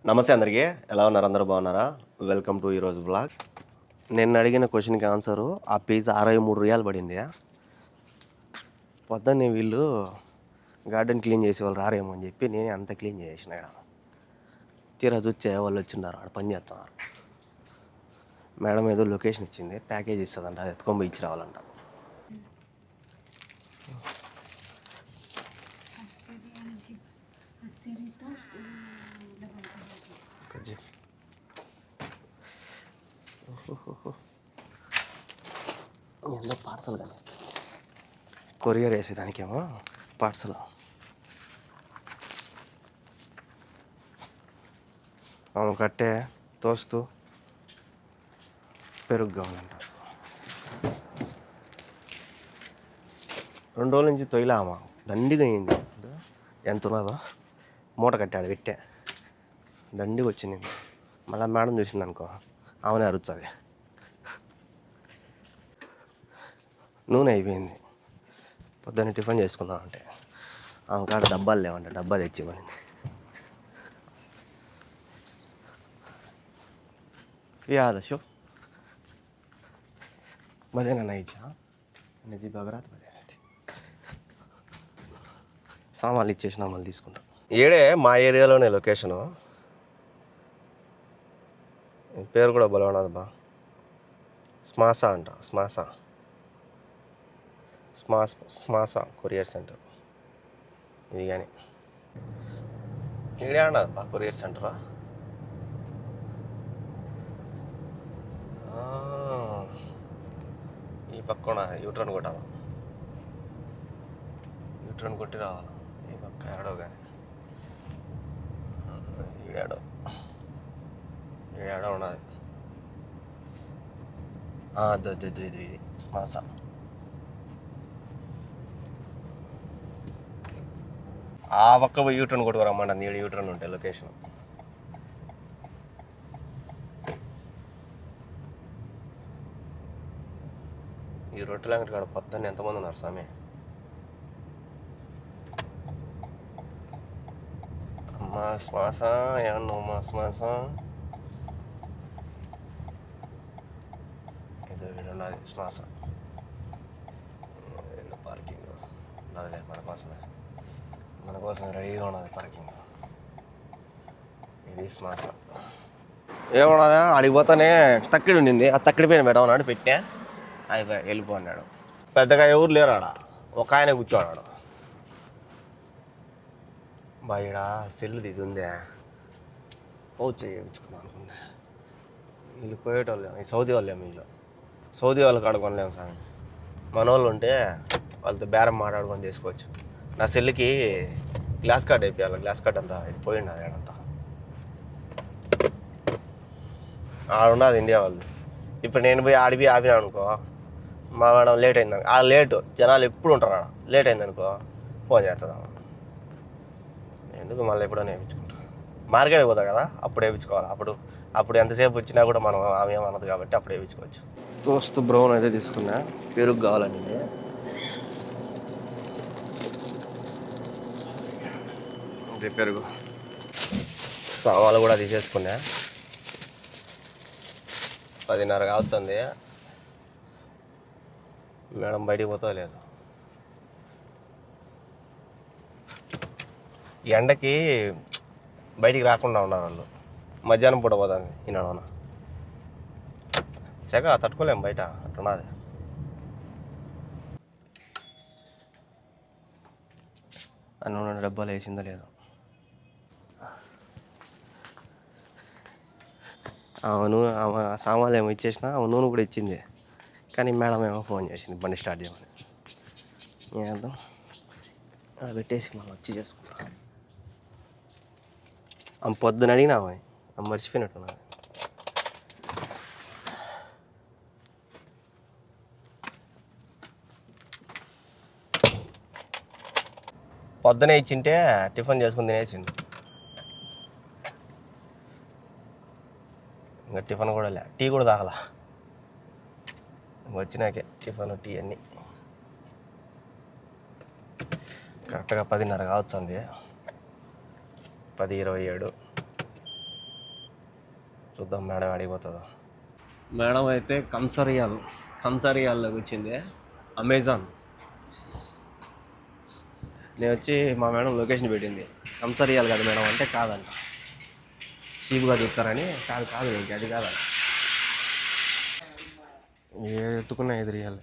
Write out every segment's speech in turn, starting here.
నమస్తే అందరికీ. ఎలా ఉన్నారు? అందరూ బాగున్నారా? వెల్కమ్ టు ఈరోజు వ్లాగ్. నేను అడిగిన క్వశ్చన్కి ఆన్సరు ఆ పిజ్జా ₹63 పడింది. పొద్దున్నే వీళ్ళు గార్డెన్ క్లీన్ చేసే వాళ్ళు రారేమో అని చెప్పి నేనే అంతా క్లీన్ చేసిన. తీరా చూస్తే వాళ్ళు వచ్చిన్నారు, ఆడ పని చేస్తున్నారు. మేడం ఏదో లొకేషన్ ఇచ్చింది, ప్యాకేజ్ ఇస్తుందంట, అది ఎత్తుకొని పోయి ఇచ్చి రావాలంట. ఏందో పార్సల్ కానీ కొరియర్ వేసేదానికేమో పార్సల్. అవును కట్టే తోస్తూ పెరుగు కావాలంట. 2 రోజుల నుంచి తొయిలామా దండిగా అయింది. ఎంత ఉన్నదో మూట కట్టాడు పెట్టే దండిగా వచ్చింది. మళ్ళీ మేడం చూసింది అనుకో, ఆమెనే అరుస్తుంది. నూనె అయిపోయింది. పొద్దున్న టిఫిన్ చేసుకుందాం అంటే ఆమె కాడ డబ్బాలు లేవంట, డబ్బా తెచ్చివ్వని. याद है शो बदेना नहीं जा నిజీ బగరాత్ బదేనది సామాన్లు ఇచ్చేసిన మళ్ళీ తీసుకుంటాం. ఏడే మా ఏరియాలోనే లొకేషను. పేరు కూడా బలవనది బా. స్మాసా అంట, స్మాసా కొరియర్ సెంటర్ ఇది. కానీ ఇదే అన్నది బా కొరియర్ సెంటరా. ఈ పక్కన యూట్రన్ కొట్టాలి, యూట్రన్ కొట్టి రావాలి. ఈ పక్క ఏడో కానీ ఏడో ఉన్నది. ఇది స్మాసా. ఆ పక్క పోయి యూట్రన్ కొట్టుకురమ్మంట. నీడు యూట్రన్ ఉంటాయి లొకేషన్. ఈ రొట్టెల అంగడి కాడ పొద్దున్న ఎంతమంది ఉన్నారు స్వామి. అమ్మా శ్వాస ఏమన్నా శ్వాస ఏదో వీడు ఉన్నది శ్వాస. పార్కింగ్ ఉన్నదిలే, మన కోసమే రెడీగా ఉన్నది పార్కింగ్. ఇది శ్వాస. ఏమన్నదా అడిగిపోతానే తక్కిడి ఉండింది, ఆ తక్కిడి పైన పెట్టమన్నాడు. పెట్టా అయిపోయా వెళ్ళిపో అన్నాడు. పెద్దగా ఎవరు లేరు ఆడ, ఒక ఆయన కూర్చోన్నాడు. బాయిడా సెల్లుది ఇది ఉందే, పౌచ్ చేయించుకుందాం అనుకున్నా. వీళ్ళు పోయేటోళ్ళేమో, ఈ సౌదీ వాళ్ళేమో. వీళ్ళు సౌదీ వాళ్ళకి ఆడుకోలేము సార్. మన వాళ్ళు ఉంటే వాళ్ళతో బేరం మాట్లాడుకొని తీసుకోవచ్చు. నా సెల్లుకి గ్లాస్ కార్డ్ అయిపోయాలి. గ్లాస్ కార్డ్ అంతా ఇది పోయింది, అది ఆడంతా ఆడున్నది ఇండియా వాళ్ళు. ఇప్పుడు నేను పోయి ఆడిపోయి ఆపినా అనుకో, మా మేడం లేట్ అయింది. ఆడ లేటు జనాలు ఎప్పుడు ఉంటారు. ఆడ లేట్ అయింది అనుకో ఫోన్ చేస్తుందా. ఎందుకు మళ్ళీ ఎప్పుడో వేయించుకుంటా. మార్కెట్కి పోతా కదా, అప్పుడు వేయించుకోవాలి. అప్పుడు ఎంతసేపు వచ్చినా కూడా మనం ఆమె ఏమన్నది కాబట్టి అప్పుడు వేయించుకోవచ్చు. దోస్తు బ్రౌన్ అయితే తీసుకున్నా. పెరుగు కావాలండి. అంతే పెరుగు. సామాన్లు కూడా తీసేసుకున్నా. 10:30 అవుతుంది. మేడం బయటికి పోతా లేదు. ఎండకి బయటికి రాకుండా ఉన్నారు వాళ్ళు. మధ్యాహ్నం పూట పోతుంది ఈనాడు. సెగ తట్టుకోలేము బయట, అట్టున్నది. ఆ నూనె డబ్బాలు వేసిందో లేదో. నూనె సామాన్లు ఏమో ఇచ్చేసిన, నూనె కూడా ఇచ్చింది. కానీ మేడం ఏమో ఫోన్ చేసింది బండి స్టార్ట్ చేయమని. ఏదో అక్కడ పెట్టేసి మనం వచ్చి చేసుకుంటాం. ఆమె పొద్దున అడిగినామని ఆమె మర్చిపోయినట్టున్నది. పొద్దునే ఇచ్చింటే టిఫిన్ చేసుకుని తినేసిండు. ఇంకా టిఫిన్ కూడా లే, టీ కూడా తాగల. వచ్చినాకే టిఫిన్ టీ అన్నీ. కరెక్ట్గా 10:30 అవుతుంది. 10:27. చూద్దాం మేడం అడిగిపోతుందా. మేడం అయితే కంసరియాల్లోకి వచ్చింది. అమెజాన్. నేను వచ్చి మా మేడం లొకేషన్ పెట్టింది. కంసరియాల్ కదా మేడం అంటే కాదంట, చీప్గా చూస్తారని. కాదు ఇంక అది కాదంట. ఏది ఎత్తుకున్నా 5 రియాల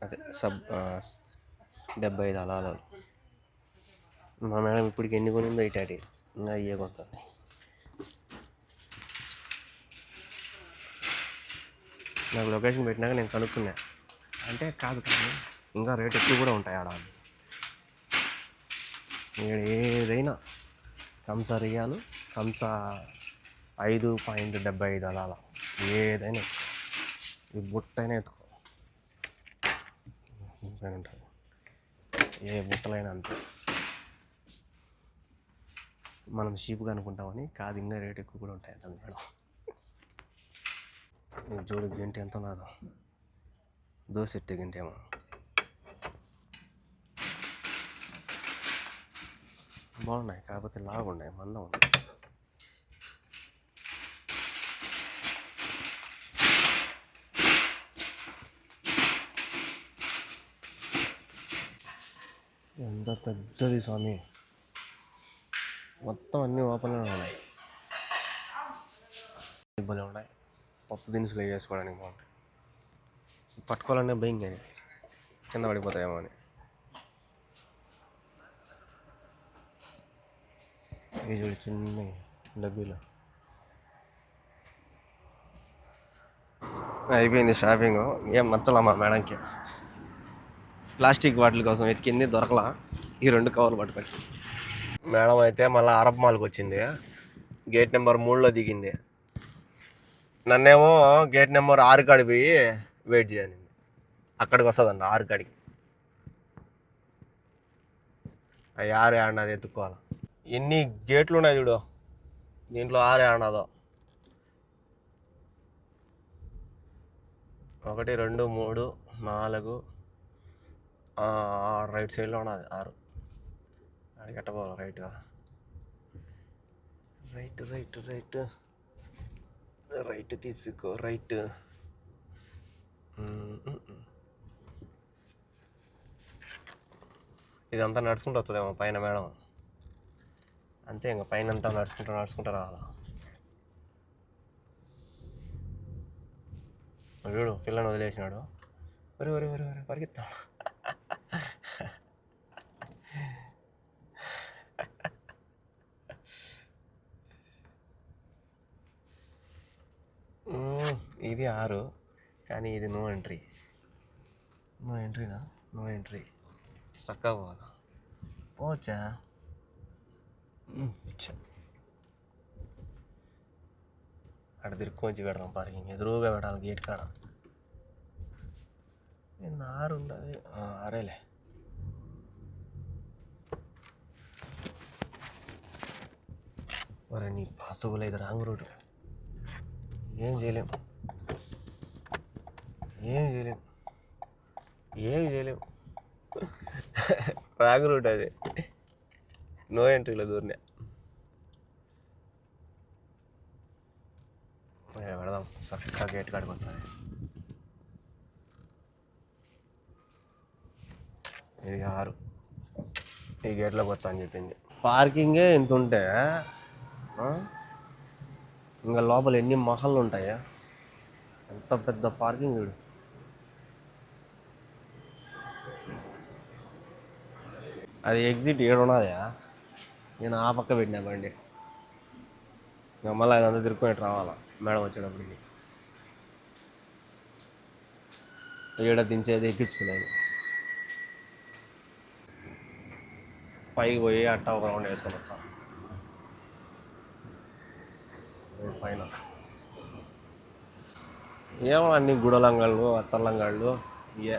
అదే 75 అలా. మా మేడం ఇప్పటికి ఎన్ని కొనిందో ఇటాటి, ఇంకా అయ్యే కొంటుంది. నాకు లొకేషన్ పెట్టినాక నేను కనుక్కున్నా, అంటే కాదు ఇంకా రేట్ ఎక్కువ కూడా ఉంటాయి ఆడ. ఏదైనా కంస 5.75 అలా ఏదైనా ఈ బుట్టైనా ఎత్తుకో, ఉంటుంది. ఏ బుట్టలైనా అంతే. మనం చీప్గా అనుకుంటామని కాదు, ఇంకా రేట్ ఎక్కువ కూడా ఉంటాయంట మేడం. చూడు గంట ఎంత ఉన్నదో, దోశ ఎట్టే గంట ఏమో. బాగున్నాయి, కాకపోతే లాగున్నాయి, మందం ఉన్నాయి. ఎంత పెద్దది స్వామి, మొత్తం అన్నీ ఓపెన్లోనే ఉన్నాయి. ఇబ్బంది ఉన్నాయి. పప్పు దినుసులు వేసుకోవడానికి బాగుంటాయి. పట్టుకోవాలనే భయం, కానీ కింద పడిపోతాయేమో అని. ఈ చూడు చిన్న డబ్బీలో. అయిపోయింది షాపింగ్. ఏం నచ్చలా మా మేడంకి. ప్లాస్టిక్ బాటిల్ కోసం వెతికింది, దొరకలా. ఈ 2 కవర్లు పట్టుకొచ్చింది. మేడం అయితే మళ్ళీ అరబ్ మాల్కి వచ్చింది. గేట్ నెంబర్ 3లో దిగింది. నన్నేమో గేట్ నెంబర్ 6 కాడికి పోయి వెయిట్ చేయాలి. అక్కడికి వస్తుందండి 6 కాడికి. అవి 6 ఏడన్నది ఎత్తుక్కోవాలి. ఎన్ని గేట్లు ఉన్నాయి చూడు, దీంట్లో 6 ఏడన్నదో. 1 2 3 4 రైట్ సైడ్లో ఉన్నది 6. అడిగి ఎట్టపోవాలి రైట్గా. రైట్ తీసుకో, రైట్. ఇదంతా నడుచుకుంటూ వస్తుందేమో పైన మేడం. అంతే, ఇంకా పైన అంతా నడుచుకుంటూ రావాలా. వీడు పిల్లని వదిలేసినాడు. ఒరే పరిగెత్తాడు. ఇది 6, కానీ ఇది నో ఎంట్రీ. స్టక్ అవ్వాలా. పోవచ్చా? అక్కడ తిరుక్కొచ్చి పెడదాం పార్కింగ్. ఎదురుగా పెట్టాలి గేట్ కాడ. 6 ఉండదు, 6లే. మరి నీ పాసుబుల్ ఇది రాంగ్ రూట్. ఏం చేయలేం. రాంగ్ రూట్ అది. నో ఎంట్రీలో దూరినా. పెడదాం, చక్కగా గేట్ కాడికి వస్తుంది. ఇది 6, ఈ గేట్లోకి వచ్చా అని చెప్పింది. పార్కింగే ఇంత ఉంటే ఇంకా లోపల ఎన్ని మహళ్ళు ఉంటాయా? ఎంత పెద్ద పార్కింగ్ చూడు. అది ఎగ్జిట్ 7 ఉన్నదా? నేను ఆ పక్క పెట్టినా బండి. ఇంకా మళ్ళీ అదంతా తిరుక్కొని రావాలా మేడం వచ్చేటప్పటికి. ఏడ దించేది, ఎక్కించుకునేది. పైకి పోయి అట్టా ఒక రౌండ్ వేసుకొని వచ్చాం పైన. ఏమో అన్ని గుడలంగాళ్ళు, అత్తలంగాళ్ళు. ఇయే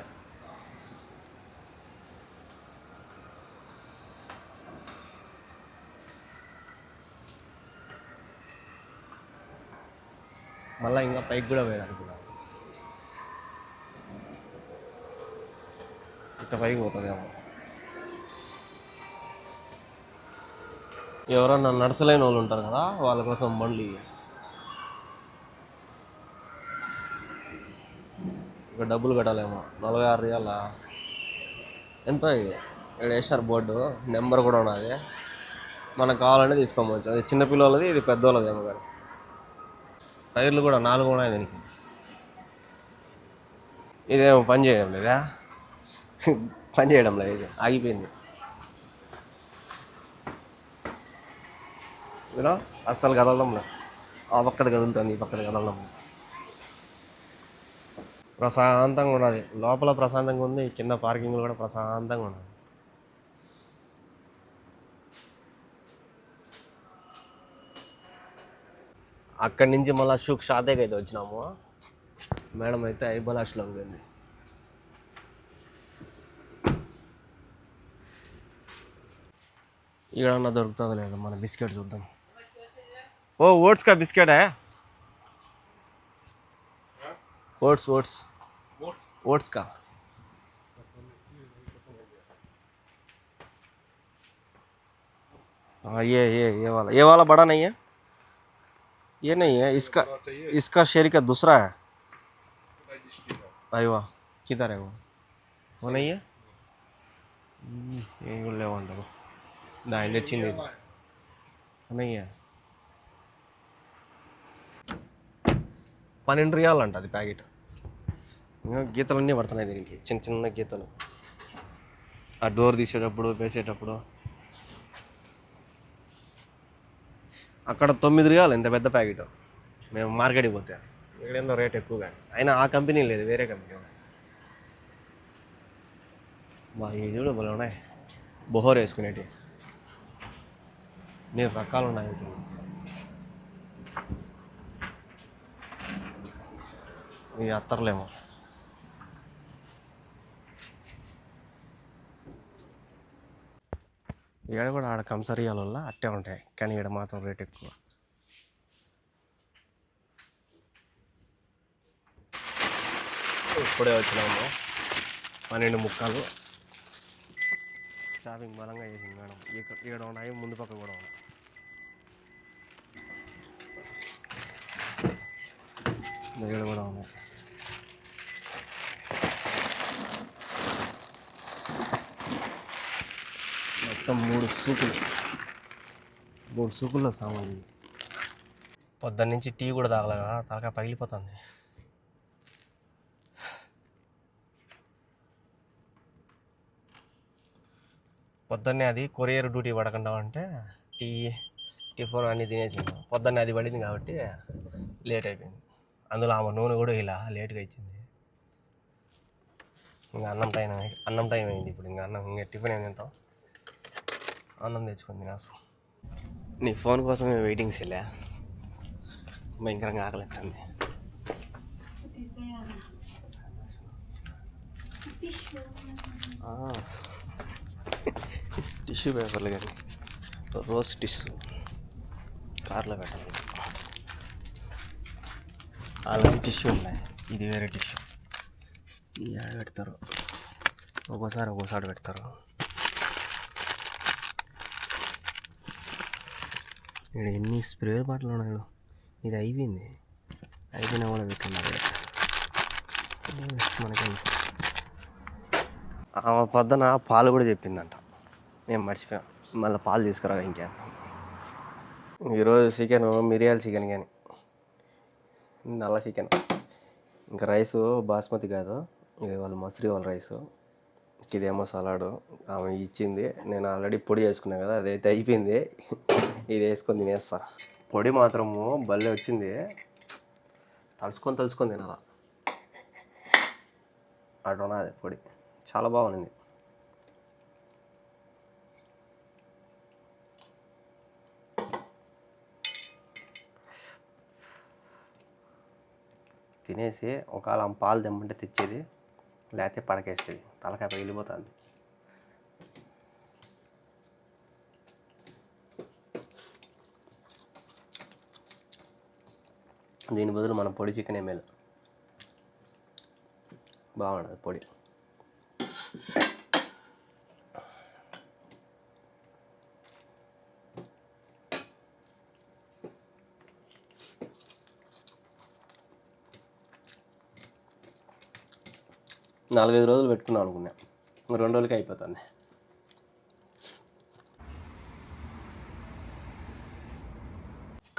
మళ్ళీ ఇంకా పైకి కూడా పోయేదనుకున్నాను. ఇంత పైకి పోతుందేమో. ఎవరన్నా నడచలేని వాళ్ళు ఉంటారు కదా, వాళ్ళ కోసం బండ్లు ఇక డబ్బులు కట్టాలేమో 46 రియాలా ఎంతో ఇది. ఇక్కడ వేసారు బోర్డు, నెంబర్ కూడా ఉన్నది. మనకు కావాలంటే తీసుకోవచ్చు. అది చిన్నపిల్లలది, ఇది పెద్దోళ్ళది ఏమో కానీ. టైర్లు కూడా 4 ఉన్నాయి దీనికి. ఇదేమో పని చేయడం లేదా, పని చేయడం లేదు, ఇది ఆగిపోయింది. ఇలా అస్సలు కదలడం లేదు. ఆ పక్కది కదులుతుంది, ఈ పక్కది కదలడం. ప్రశాంతంగా ఉన్నది, లోపల ప్రశాంతంగా ఉంది, కింద పార్కింగ్లో కూడా ప్రశాంతంగా ఉన్నది. అక్కడి నుంచి మళ్ళీ షూక్ షాదేకి అయితే వచ్చినాము. మేడం అయితే ఐబలాష్లోకి పోయింది. ఇక్కడ దొరుకుతుంది లేదు, మన బిస్కెట్ చూద్దాం. ఓ ఓట్స్ కా బిస్కెట్ है ओट्स ओट्स ओट्स का हाँ ये वाला बड़ा नहीं है, ये नहीं है, इसका शेरी का दूसरा है। अरे वाह, किधर है वो नहीं है, ये ले वाला दाइन తెచ్చింది नहीं है। 12 రియాలు అంట అది ప్యాకెట్. ఇంకా గీతలన్నీ పడుతున్నాయి దీనికి, చిన్న చిన్న గీతలు. ఆ డోర్ తీసేటప్పుడు వేసేటప్పుడు. అక్కడ 9 రియాలు ఇంత పెద్ద ప్యాకెట్. మేము మార్కెట్కి పోతే ఇక్కడ ఏందో రేట్ ఎక్కువగా, అయినా ఆ కంపెనీ లేదు, వేరే కంపెనీ. మా ఈ కూడా భలే ఉన్నాయి, బొహోర్ వేసుకునేటి. నేను రకాలు ఉన్నాయి. ఇవి అత్తర్లేమో. ఇక్కడ కూడా ఆడ కంసరియాల వల్ల అట్టే ఉంటాయి, కానీ ఇక్కడ మాత్రం రేట్ ఎక్కువ. ఇప్పుడే వచ్చినాము, 12:45. షాపింగ్ బలంగా చేసింది మేడం. ఇక్కడ ఉన్నాయి, ముందు పక్క కూడా ఉన్నాయి. ఇక్కడ కూడా ఉన్నాయి. మొత్తం 3 సూకుల్లో సామాన్. పొద్దున్న నుంచి టీ కూడా తాగలేగా, తలకాయ పగిలిపోతుంది. పొద్దున్నే అది కొరియర్ డ్యూటీ పడకుండా అంటే టిఫిన్ అన్నీ తినేసాను. పొద్దున్నే అది పడింది కాబట్టి లేట్ అయిపోయింది. అందులో ఆమె నూనె కూడా ఇలా లేట్గా ఇచ్చింది. ఇంకా అన్నం టైం అయింది ఇప్పుడు. ఇంకా టిఫిన్ ఏం తింటాం, అన్నం తెచ్చుకొని తినేస్తాం. నీ ఫోన్ కోసమే వెయిటింగ్ సెల్లే, భయంకరంగా ఆకలించింది. టిష్యూ పేపర్లు కానీ రోజ్ టిష్యూ కార్లో పెట్టాలి. అలాంటి టిష్యూ ఉన్నాయి, ఇది వేరే టిష్యూ. ఇది ఆడ పెడతారు, ఒక్కోసారి పెడతారు. ఇక్కడ ఎన్ని స్ప్రే బాటిల్ ఉన్నాయి. ఇది అయిపోయినా కూడా పెట్టున్నారు మనకి. పొద్దున పాలు కూడా చెప్పిందంట, మేము మర్చిపోయాం. మళ్ళీ పాలు తీసుకురా ఇంకా. ఈరోజు చికెన్ మిరియాల చికెన్, కానీ నల్ల చికెన్. ఇంకా రైసు బాస్మతి కాదు, ఇది వాళ్ళు మసూరి వాళ్ళ రైసు. ఇదేమో సలాడు ఆమె ఇచ్చింది. నేను ఆల్రెడీ పొడి వేసుకున్నాను కదా, అదైతే అయిపోయింది. ఇది వేసుకొని తినేస్తా. పొడి మాత్రము భలే వచ్చింది, తలుచుకొని తినాల. అటున్నది పొడి, చాలా బాగుంది. తినేసి ఒకవేళ పాలు తెమ్మంటే తెచ్చేది, లేకపోతే పడకేసేది. తలకాయ పగిలిపోతుంది. దీని బదులు మనం పొడి చికెన్ మేలు, బాగుండదు పొడి. 4-5 రోజులు పెట్టుకుందాం అనుకున్నా, 2 రోజులకి అయిపోతుంది.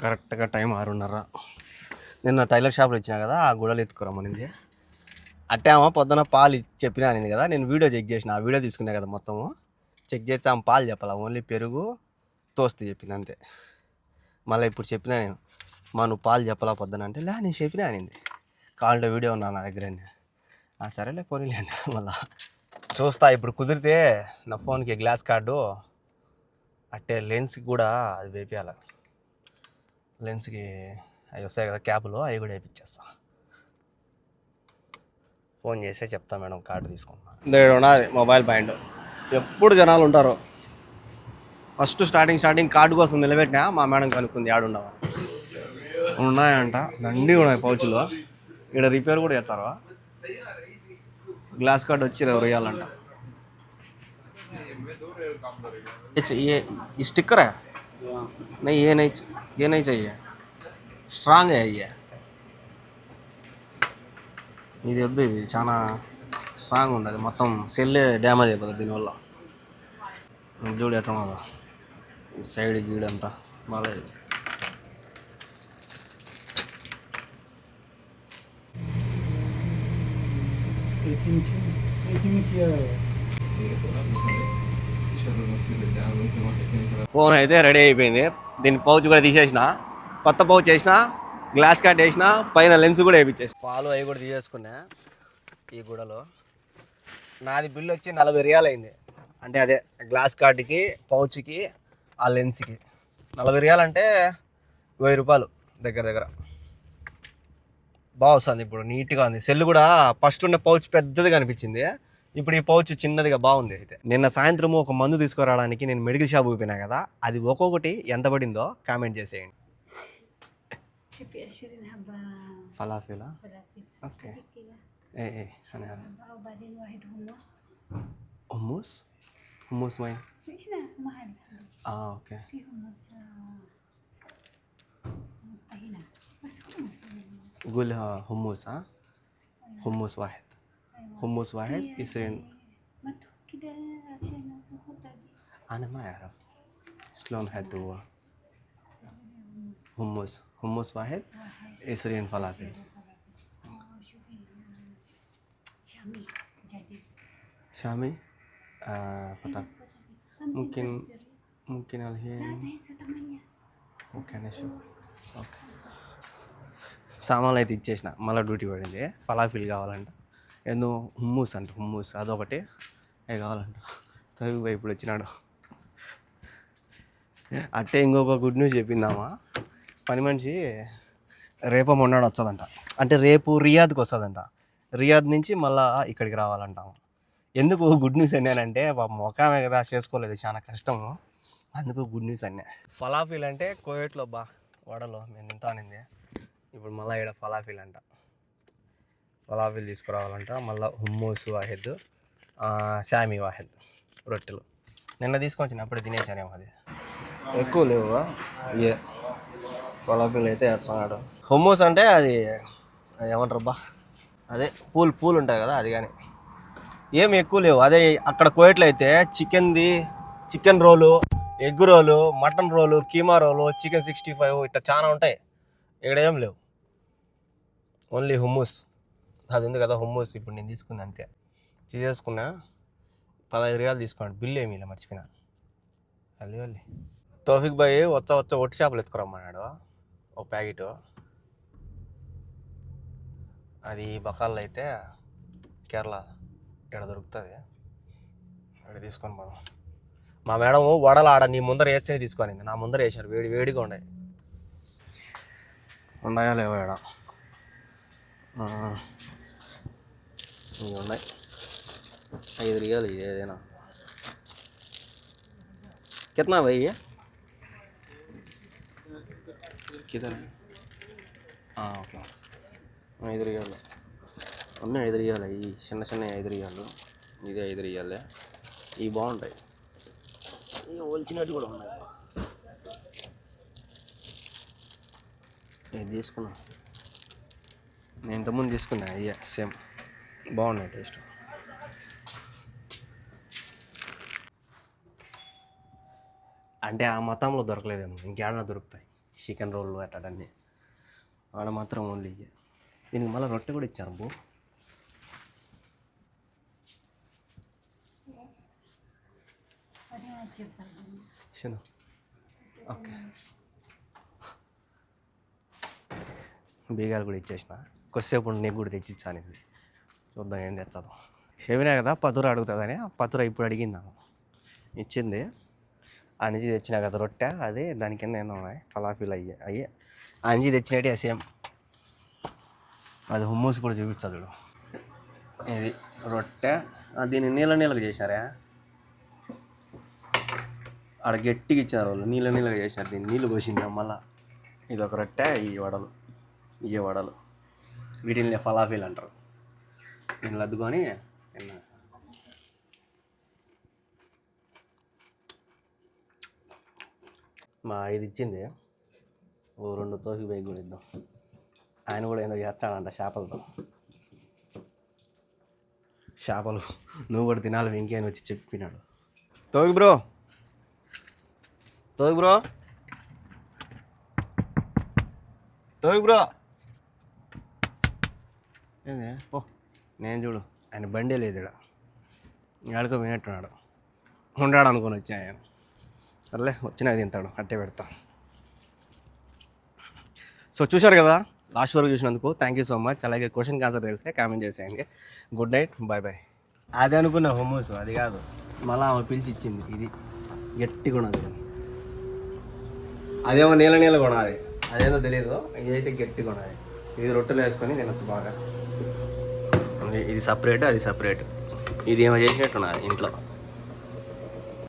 కరెక్ట్గా టైం 6:30. నిన్న టైలర్ షాప్లో ఇచ్చినా కదా, ఆ గుడలు ఎత్తుకురమ్మనింది. అట్టామో పొద్దున పాలు చెప్పినా అనింది కదా, నేను వీడియో చెక్ చేసిన, ఆ వీడియో తీసుకున్నా కదా మొత్తము చెక్ చేసి ఆమె పాలు చెప్పాలా, ఓన్లీ పెరుగు తోస్తే చెప్పింది అంతే. మళ్ళీ ఇప్పుడు చెప్పినా నేను, నువ్వు పాలు చెప్పాలా పొద్దున అంటే, లే నేను చెప్పినా అనింది. కావాలంటే వీడియో ఉన్నా నా దగ్గర. సరేలే పోనీలేండి. మళ్ళా చూస్తా ఇప్పుడు కుదిరితే నా ఫోన్కి గ్లాస్ కార్డు అట్టే లెన్స్కి కూడా అది వేపియాలి. లెన్స్కి అవి వస్తాయి కదా క్యాప్లో, అవి కూడా వేయించేస్తా. ఫోన్ చేసే చెప్తా మేడం కార్డు తీసుకుంటున్నా. ఇక్కడ ఉన్నది మొబైల్ పాయింట్, ఎప్పుడు జనాలు ఉంటారు. ఫస్ట్ స్టార్టింగ్ కార్డు కోసం నిలబెట్టినా, మా మేడం కనుక్కుంది ఆడుండవా. ఉన్నాయంట, దండి ఉన్నాయి పౌచులో. ఇక్కడ రిపేర్ కూడా చేస్తారు. గ్లాస్ కార్డ్ వచ్చి 20 రూపాయలంట. ये स्टिकर है नहीं, ये नहीं चाहिए, స్ట్రాంగ్ అయ్యే. ఇది వద్దు, ఇది చాలా స్ట్రాంగ్ ఉండదు, మొత్తం సెల్ డ్యామేజ్ అయిపోతుంది దీనివల్ల. చూడు ఎట్లా ఉన్నదో ఈ సైడ్ గీడంతా బాగాలేదు. ఫోన్ అయితే రెడీ అయిపోయింది. దీని పౌచ్ కూడా తీసేసిన, కొత్త పౌచ్ వేసిన, గ్లాస్ కార్డ్ వేసిన, పైన లెన్స్ కూడా వేయించేసి, పాలు అవి కూడా తీసేసుకున్నా. ఈ గుడలో నాది బిల్లు వచ్చి 40 రియాలు అయింది. అంటే అదే గ్లాస్ కార్డుకి, పౌచ్కి, ఆ లెన్స్కి 40 రియాలు అంటే 1000 రూపాయలు దగ్గర. బాగా వస్తుంది ఇప్పుడు, నీట్గా ఉంది. సెల్ కూడా ఫస్ట్ ఉన్న పౌచ్ పెద్దదిగా అనిపించింది, ఇప్పుడు ఈ పౌచ్ చిన్నదిగా బాగుంది. అయితే నిన్న సాయంత్రం ఒక మందు తీసుకురావడానికి నేను మెడికల్ షాప్ పోయినా కదా, అది ఒక్కొక్కటి ఎంత పడిందో కామెంట్ చేసేయండి. Falafel okay. హుమ్మూస్ మై ఓకే. قول حمص. حمص واحد. حمص واحد 20. كده عشان تاخد. أنا ما أعرف شلون حد هو. حمص واحد 20 فلافل. شامي جديد. شامي فتح ممكن الحين. ఓకే నషు ఓకే. సామాన్లు అయితే ఇచ్చేసిన, మళ్ళీ డ్యూటీ పడింది. ఫలాఫీల్ కావాలంట, ఏందో హుమ్మూస్ అంట, హుమ్మూస్ అదొకటి అవి కావాలంట. తవి ఇప్పుడు వచ్చినాడు. అట్టే ఇంకొక గుడ్ న్యూస్ చెప్పిందామా, పని మనిషి రేపు మొన్నాడు వస్తుందంట. అంటే రేపు రియాద్కి వస్తుందంట, రియాద్ నుంచి మళ్ళీ ఇక్కడికి రావాలంటాము. ఎందుకు గుడ్ న్యూస్ అన్నానంటే, మొక్కమే కదా చేసుకోలేదు, చాలా కష్టము, అందుకు గుడ్ న్యూస్ అన్నా. ఫలాఫీల్ అంటే కోవేట్లో వడలో మేము తింటానింది. ఇప్పుడు మళ్ళీ ఇక్కడ ఫలాఫీల్ అంట, ఫలాఫీల్ తీసుకురావాలంట. మళ్ళీ హుమ్మూస్ వాహిద్, షామీ వాహిద్ రొట్టెలు. నిన్న తీసుకొచ్చిన అప్పుడే తినేసానేమో, అది ఎక్కువ లేవు. ఏ ఫలాఫీల్ అయితే వేస్తున్నాడు. హుమ్మూస్ అంటే అది ఏమంటారు అదే పూలు ఉంటాయి కదా, అది కానీ ఏమి ఎక్కువ లేవు. అదే అక్కడ కోయట్లో అయితే చికెన్ రోలు, ఎగ్ రోలు, మటన్ రోలు, కీమా రోలు, చికెన్ 65 ఇట్లా చాలా ఉంటాయి. ఇక్కడ ఏం లేవు, ఓన్లీ హుమ్మూస్. అది ఉంది కదా హుమ్మూస్, ఇప్పుడు నేను తీసుకుంది అంతే. తీసేసుకున్నా 15 రియాలు తీసుకోండి, బిల్లు ఏమీ ఇలా మర్చిపోయినా. వెళ్ళి తోఫిక్ భాయ్ వచ్చా ఒట్టి చేపలు ఎత్తుకురమ్మన్నాడు ఒక ప్యాకెట్. అది బకాల్లో అయితే కేరళ ఇక్కడ దొరుకుతుంది, ఇక్కడ తీసుకొని పోదాం. మా మేడం వడలు ఆడ నీ ముందర వేస్తేనే తీసుకొని, నా ముందర వేసారు, వేడిగా ఉన్నాయి. ఉన్నాయా లేవా ఇక్కడ? ఇవి ఉన్నాయి, 5 రియాలు ఏదైనా. కిतना भाई ये किधर है? ఓకే 5 రియాలు ఉన్నాయి. 5 రియాలు ఈ చిన్న 5 రియాలు, ఇదే 5 రియాలే. ఇవి బాగుంటాయి, ఇవి ఒలిచినట్టు కూడా ఉన్నాయి. ఇది తీసుకున్నా, నేను ఇంతకుముందు తీసుకున్నా, అయ్యా సేమ్ బాగున్నాయి టేస్ట్. అంటే ఆ మతంలో దొరకలేదేమో, ఇంకేడన్నా దొరుకుతాయి చికెన్ రోళ్ళు అట్లన్నీ. ఆడ మాత్రం ఓన్లీ ఇయ్యే. దీనికి మళ్ళీ రొట్టె కూడా ఇచ్చారు బో. అదే చెప్పాలి. శను ఓకే, బీగాలు కూడా ఇచ్చేసిన. కొద్దిసేపు ఉండి నీకు కూడా తెచ్చిచ్చాను. ఇది చూద్దాం ఏం తెచ్చదాం. షెవినే కదా పతుర అడుగుతుందని, ఆ పతుర ఇప్పుడు అడిగిందాము, ఇచ్చింది. ఆ నుంచి తెచ్చినా కదా రొట్టె, అది దాని కింద ఏందో ఉన్నాయి ఫలాఫీలు అయ్యే ఆ నుంచి తెచ్చినట్టే సేమ్. అది హుమ్మూస్ కూడా చూపిస్తుంది చూడు. ఇది రొట్టె, దీన్ని నీళ్ళగా చేశారా, ఆడ గట్టిగా ఇచ్చినారు వాళ్ళు, నీళ్ళగా చేశారు. దీన్ని నీళ్ళు పోసింది మళ్ళా. ఇది ఒక రొట్టె, ఈ వడలు, ఈ వడలు, వీటిని ఫలాఫీలు అంటారు. దీన్ని అద్దుకొని తిన్నా. మా ఇది ఇచ్చింది, ఓ 2 తోసి బైక్ కూడా ఇద్దాం. ఆయన కూడా ఏదో చేస్తాడంట చేపలతో. చేపలు నువ్వు కూడా తినాలి వెంకీ అని వచ్చి చెప్పినాడు. తోగి బ్రో, తోగి బ్రో, తోగి బ్రో. ఏంది ఓ, నేను చూడు ఆయన బండే లేదు ఇక్కడ, ఆడుకో వినట్టున్నాడు. ఉండాడు అనుకొని వచ్చి ఆయన. సర్లే వచ్చినా తింటాడు, అట్టే పెడతా. సో చూశారు కదా, లాస్ట్ వరకు చూసినందుకు థ్యాంక్ యూ సో మచ్. అలాగే క్వశ్చన్కి ఆన్సర్ తెలిసే కామెంట్ చేసేయండి. Good night, bye bye. అది అనుకున్న హోమోస్, అది కాదు, మళ్ళీ ఆమె పిలిచి ఇచ్చింది. ఇది గట్టిగా ఉన్నది, అదేమో నీళ్ళ కొనాలి, అదేదో తెలియదు. ఇదైతే గట్టిగా ఉన్నది. ఇది రొట్టెలు వేసుకొని తినొచ్చు బాగా. ఇది సపరేట్, అది సపరేట్. ఇది ఏమో చేసినట్టున్నది ఇంట్లో.